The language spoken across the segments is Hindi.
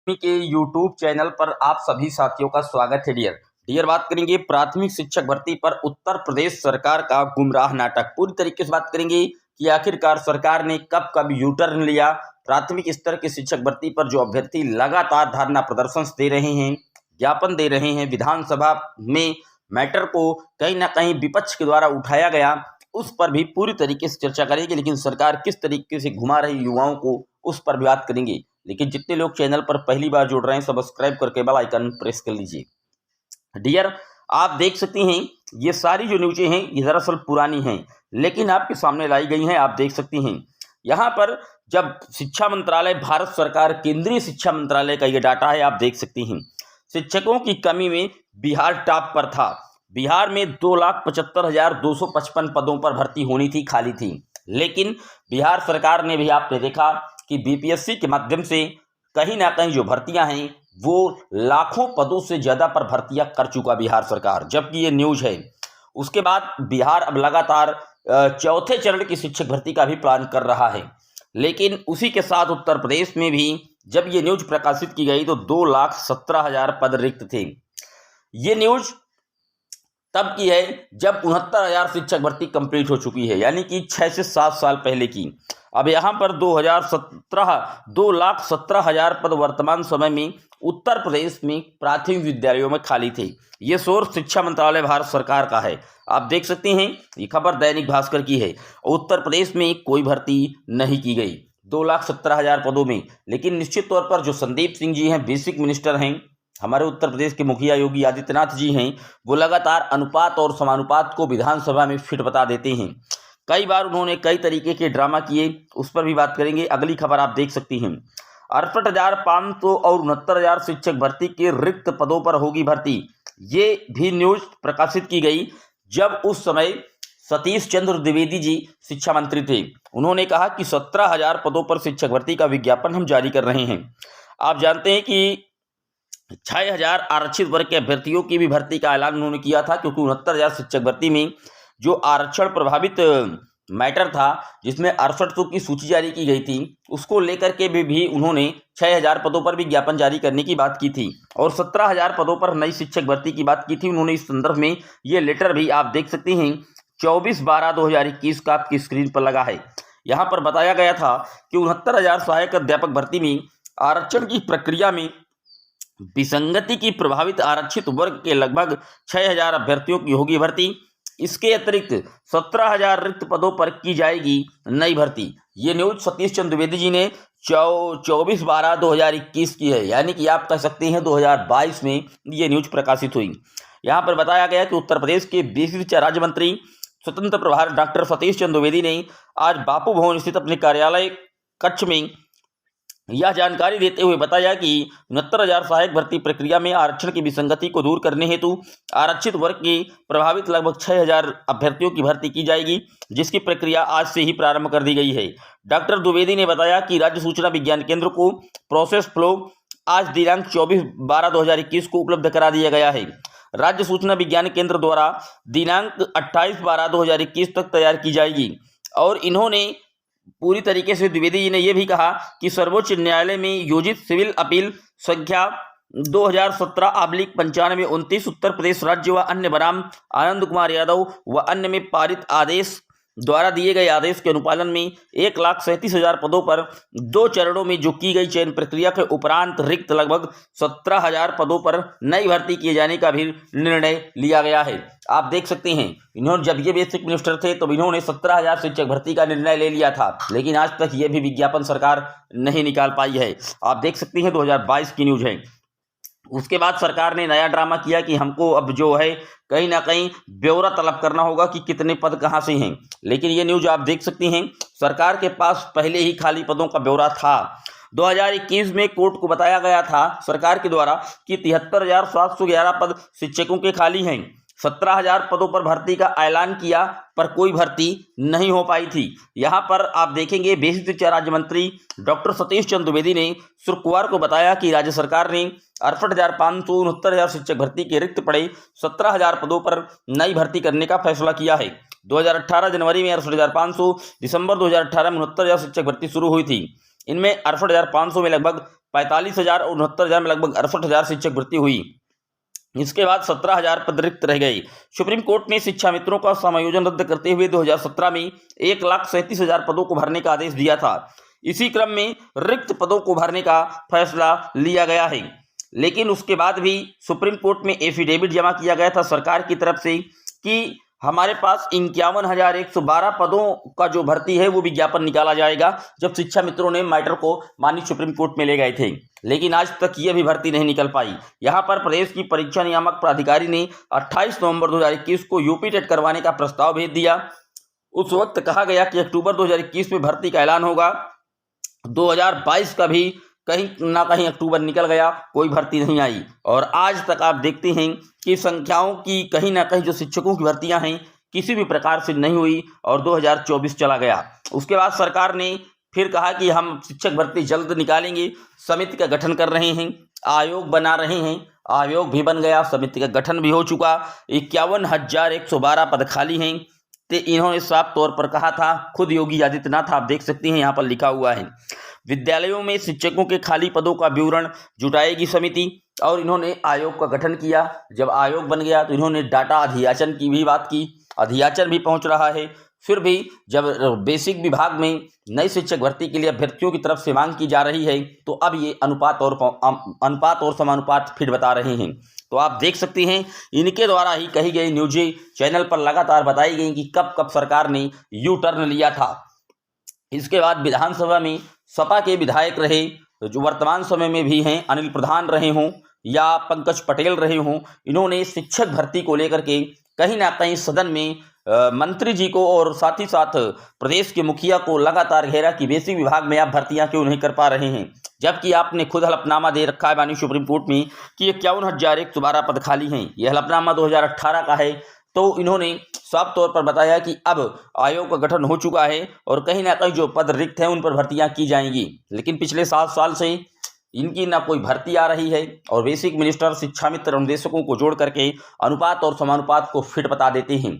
के YouTube चैनल पर आप सभी साथियों का स्वागत है। डियर बात करेंगे प्राथमिक शिक्षक भर्ती पर उत्तर प्रदेश सरकार का गुमराह नाटक। पूरी तरीके से बात करेंगे कि आखिरकार सरकार ने कब कब यू टर्न लिया। प्राथमिक स्तर की शिक्षक भर्ती पर जो अभ्यर्थी लगातार धरना प्रदर्शन दे रहे हैं, ज्ञापन दे रहे हैं, विधानसभा में मैटर को कहीं ना कहीं विपक्ष के द्वारा उठाया गया, उस पर भी पूरी तरीके से चर्चा करेंगे। लेकिन सरकार किस तरीके से घुमा रही युवाओं को, उस पर भी बात करेंगे। लेकिन जितने लोग चैनल पर पहली बार जुड़ रहे हैं, सब्सक्राइब करके बेल आइकन प्रेस कर लीजिए। डियर, आप देख सकते हैं ये सारी जो न्यूज़ें हैं ये दरअसल पुरानी हैं, लेकिन आपके सामने लाई गई हैं। आप देख सकते हैं यहाँ पर जब शिक्षा मंत्रालय, भारत सरकार, केंद्रीय शिक्षा मंत्रालय का ये डाटा है। आप देख सकते हैं शिक्षकों की कमी में बिहार टॉप पर था। बिहार में 2,75,255 पदों पर भर्ती होनी थी, खाली थी। लेकिन बिहार सरकार ने भी, आपने देखा कि बीपीएससी के माध्यम से कहीं ना कहीं जो भर्तियां हैं वो लाखों पदों से ज़्यादा पर भर्तियां कर चुका बिहार सरकार, जबकि ये न्यूज़ है। उसके बाद बिहार अब लगातार चौथे चरण की शिक्षक भर्ती का भी प्लान कर रहा है। लेकिन उसी के साथ उत्तर प्रदेश में भी जब ये न्यूज़ प्रकाशित की गई तो 2,17,000 पद रिक्त थे। ये न्यूज़ तब की है जब 69,000 शिक्षक भर्ती कंप्लीट हो चुकी है, यानी कि 6 से 7 साल पहले की। अब यहाँ पर 2,17,000 पद वर्तमान समय में उत्तर प्रदेश में प्राथमिक विद्यालयों में खाली थे। ये सोर्स शिक्षा मंत्रालय भारत सरकार का है। आप देख सकते हैं ये खबर दैनिक भास्कर की है। उत्तर प्रदेश में कोई भर्ती नहीं की गई 2,17,000 पदों में। लेकिन निश्चित तौर पर जो संदीप सिंह जी हैं, बेसिक मिनिस्टर हैं, हमारे उत्तर प्रदेश के मुखिया योगी आदित्यनाथ जी हैं, वो लगातार अनुपात और समानुपात को विधानसभा में फिट बता देते हैं। कई बार उन्होंने कई तरीके के ड्रामा किए, उस पर भी बात करेंगे। अगली खबर आप देख सकती हैं 68,500 और 69,000 शिक्षक भर्ती के रिक्त पदों पर होगी भर्ती। ये भी न्यूज प्रकाशित की गई जब उस समय सतीश चंद्र द्विवेदी जी शिक्षा मंत्री थे। उन्होंने कहा कि 17,000 पदों पर शिक्षक भर्ती का विज्ञापन हम जारी कर रहे हैं। आप जानते हैं कि 6,000 आरक्षित वर्ग के अभ्यर्थियों की भी भर्ती का ऐलान उन्होंने किया था, क्योंकि 69,000 शिक्षक भर्ती में जो आरक्षण प्रभावित मैटर था, जिसमें 6800 की सूची जारी की गई थी, उसको लेकर के भी उन्होंने 6,000 पदों पर विज्ञापन जारी करने की बात की थी और 17,000 पदों पर नई शिक्षक भर्ती की बात की थी उन्होंने। इस संदर्भ में ये लेटर भी आप देख सकते हैं 24/12/2021 का आपकी स्क्रीन पर लगा है। यहाँ पर बताया गया था कि 69,000 सहायक अध्यापक भर्ती में आरक्षण की प्रक्रिया में विसंगति की प्रभावित आरक्षित वर्ग के लगभग 6,000 अभ्यर्थियों की होगी भर्ती। इसके अतिरिक्त 17,000 रिक्त पदों पर की जाएगी नई भर्ती। ये न्यूज सतीश चंद्र द्विवेदी जी ने 24/12/2021 की है, यानी कि आप कह सकते हैं 2022 में ये न्यूज प्रकाशित हुई। यहाँ पर बताया गया कि उत्तर प्रदेश के बेसिक शिक्षा राज्य मंत्री स्वतंत्र प्रभार डॉक्टर सतीश चंद्र द्विवेदी ने आज बापू भवन स्थित अपने कार्यालय कक्ष में यह जानकारी देते हुए बताया कि 69,000 सहायक भर्ती प्रक्रिया में आरक्षण की विसंगति को दूर करने हेतु आरक्षित वर्ग के प्रभावित लगभग 6,000 अभ्यर्थियों की भर्ती की जाएगी, जिसकी प्रक्रिया आज से ही प्रारंभ कर दी गई है। डॉक्टर द्विवेदी ने बताया कि राज्य सूचना विज्ञान केंद्र को प्रोसेस फ्लो आज दिनांक 24/12/2021 को उपलब्ध करा दिया गया है। राज्य सूचना विज्ञान केंद्र द्वारा दिनांक 28/12/2021 तक तैयार की जाएगी। और इन्होंने पूरी तरीके से द्विवेदी जी ने यह भी कहा कि सर्वोच्च न्यायालय में योजित सिविल अपील संख्या 2017/95/29 उत्तर प्रदेश राज्य व अन्य बनाम आनंद कुमार यादव व अन्य में पारित आदेश द्वारा दिए गए आदेश के अनुपालन में 1,37,000 पदों पर 2 चरणों में जो की गई चयन प्रक्रिया के उपरांत रिक्त लगभग 17,000 पदों पर नई भर्ती किए जाने का भी निर्णय लिया गया है। आप देख सकते हैं इन्होंने, जब ये बेसिक मिनिस्टर थे तो इन्होंने 17,000 शिक्षक भर्ती का निर्णय ले लिया था, लेकिन आज तक ये भी विज्ञापन सरकार नहीं निकाल पाई है। आप देख सकते हैं 2022 की न्यूज है। उसके बाद सरकार ने नया ड्रामा किया कि हमको अब जो है कहीं ना कहीं ब्यौरा तलब करना होगा कि कितने पद कहां से हैं। लेकिन ये न्यूज आप देख सकते हैं सरकार के पास पहले ही खाली पदों का ब्यौरा था। 2021 में कोर्ट को बताया गया था सरकार के द्वारा कि 73,711 पद शिक्षकों के खाली हैं। 17,000 पदों पर भर्ती का ऐलान किया पर कोई भर्ती नहीं हो पाई थी। यहाँ पर आप देखेंगे बेसिक शिक्षा राज्य मंत्री डॉक्टर सतीश चंद्र द्विवेदी ने शुक्रवार को बताया कि राज्य सरकार ने 68,500 69,000 शिक्षक भर्ती के रिक्त पड़े 17,000 पदों पर नई भर्ती करने का फैसला किया है। 2018 जनवरी में 68,500, दिसंबर 2018 में 69,000 शिक्षक भर्ती शुरू हुई थी। इनमें 68,500 में लगभग 45,000 और 69,000 में लगभग 68,000 शिक्षक भर्ती हुई। इसके बाद 17,000 पद रिक्त रह गए। सुप्रीम कोर्ट ने शिक्षा मित्रों का समायोजन रद्द करते हुए 2017 में 1,37,000 पदों को भरने का आदेश दिया था। इसी क्रम में रिक्त पदों को भरने का फैसला लिया गया है, लेकिन उसके बाद भी सुप्रीम कोर्ट में एफिडेविट जमा किया गया था सरकार की तरफ से कि हमारे पास 51,112 पदों का जो भर्ती है वो विज्ञापन निकाला जाएगा, जब शिक्षा मित्रों ने मैटर को माननीय सुप्रीम कोर्ट में ले गए थे। लेकिन आज तक ये भी भर्ती नहीं निकल पाई। यहाँ पर प्रदेश की परीक्षा नियामक प्राधिकारी ने 28 नवंबर 2021 को यूपी टेट करवाने का प्रस्ताव भेज दिया। उस वक्त कहा गया कि अक्टूबर 2021 में भर्ती का ऐलान होगा। 2022 का भी कहीं ना कहीं अक्टूबर निकल गया, कोई भर्ती नहीं आई। और आज तक आप देखते हैं कि संख्याओं की कहीं ना कहीं जो शिक्षकों की भर्तियां हैं किसी भी प्रकार से नहीं हुई और 2024 चला गया। उसके बाद सरकार ने फिर कहा कि हम शिक्षक भर्ती जल्द निकालेंगे, समिति का गठन कर रहे हैं, आयोग बना रहे हैं। आयोग भी बन गया, समिति का गठन भी हो चुका। 51,112 पद खाली हैं। तो इन्होंने साफ तौर पर कहा था, खुद योगी आदित्यनाथ, आप देख सकते हैं यहाँ पर लिखा हुआ है, विद्यालयों में शिक्षकों के खाली पदों का विवरण जुटाएगी समिति। और इन्होंने आयोग का गठन किया। जब आयोग बन गया तो इन्होंने डाटा अधियाचन की भी बात की। अधियाचन भी पहुंच रहा है। फिर भी जब बेसिक विभाग में नई शिक्षक भर्ती के लिए अभ्यर्थियों की तरफ से मांग की जा रही है तो अब ये अनुपात और समानुपात फिर बता रहे हैं। तो आप देख सकते हैं इनके द्वारा ही कही गई न्यूज़ें चैनल पर लगातार बताई गई कि कब कब सरकार ने यू टर्न लिया था। इसके बाद विधानसभा में सपा के विधायक रहे, जो वर्तमान समय में भी हैं, अनिल प्रधान रहे हों या पंकज पटेल रहे हों, इन्होंने शिक्षक भर्ती को लेकर के कहीं ना कहीं सदन में मंत्री जी को और साथ ही साथ प्रदेश के मुखिया को लगातार घेरा कि बेसिक विभाग में आप भर्तियां क्यों नहीं कर पा रहे हैं, जबकि आपने खुद हलफनामा दे रखा है माननीय सुप्रीम कोर्ट में कि 51,112 पद खाली हैं। यह हलफनामा 2018 का है। तो इन्होंने साफ तौर पर बताया कि अब आयोग का गठन हो चुका है और कहीं ना कहीं जो पद रिक्त हैं उन पर भर्तियां की जाएंगी। लेकिन पिछले 7 साल से इनकी ना कोई भर्ती आ रही है और बेसिक मिनिस्टर शिक्षा मित्र अनुदेशकों को जोड़ करके अनुपात और समानुपात को फिट बता देते हैं।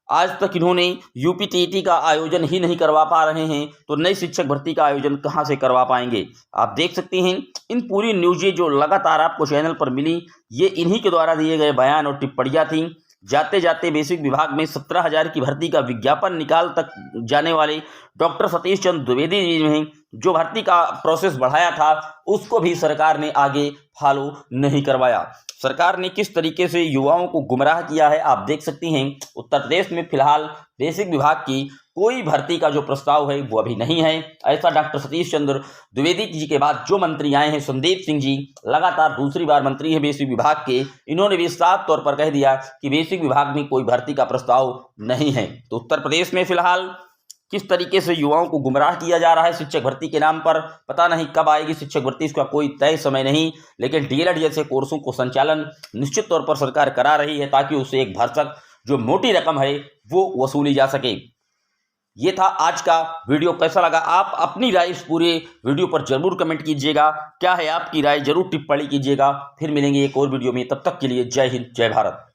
आज तक इन्होंने यूपीटीईटी का आयोजन ही नहीं करवा पा रहे हैं, तो नई शिक्षक भर्ती का आयोजन कहां से करवा पाएंगे। आप देख सकते हैं इन पूरी न्यूज़ें जो लगातार आपको चैनल पर मिली, ये इन्हीं के द्वारा दिए गए बयान और टिप्पणियां थी। जाते जाते बेसिक विभाग में 17,000 की भर्ती का विज्ञापन निकाल तक जाने वाले डॉक्टर सतीश चंद्र द्विवेदी जी ने जो भर्ती का प्रोसेस बढ़ाया था उसको भी सरकार ने आगे फॉलो नहीं करवाया। सरकार ने किस तरीके से युवाओं को गुमराह किया है आप देख सकती हैं। उत्तर प्रदेश में फिलहाल बेसिक विभाग की कोई भर्ती का जो प्रस्ताव है वो अभी नहीं है। ऐसा डॉक्टर सतीश चंद्र द्विवेदी जी के बाद जो मंत्री आए हैं, संदीप सिंह जी लगातार दूसरी बार मंत्री हैं बेसिक विभाग के, इन्होंने भी साफ तौर पर कह दिया कि बेसिक विभाग में कोई भर्ती का प्रस्ताव नहीं है। तो उत्तर प्रदेश में फिलहाल किस तरीके से युवाओं को गुमराह किया जा रहा है शिक्षक भर्ती के नाम पर, पता नहीं कब आएगी शिक्षक भर्ती, इसका कोई तय समय नहीं। लेकिन डीएलएड जैसे कोर्सों को संचालन निश्चित तौर पर सरकार करा रही है ताकि उसे एक भरसक जो मोटी रकम है वो वसूली जा सके। ये था आज का वीडियो। कैसा लगा आप अपनी राय इस पूरे वीडियो पर जरूर कमेंट कीजिएगा। क्या है आपकी राय, जरूर टिप्पणी कीजिएगा। फिर मिलेंगे एक और वीडियो में, तब तक के लिए जय हिंद जय भारत।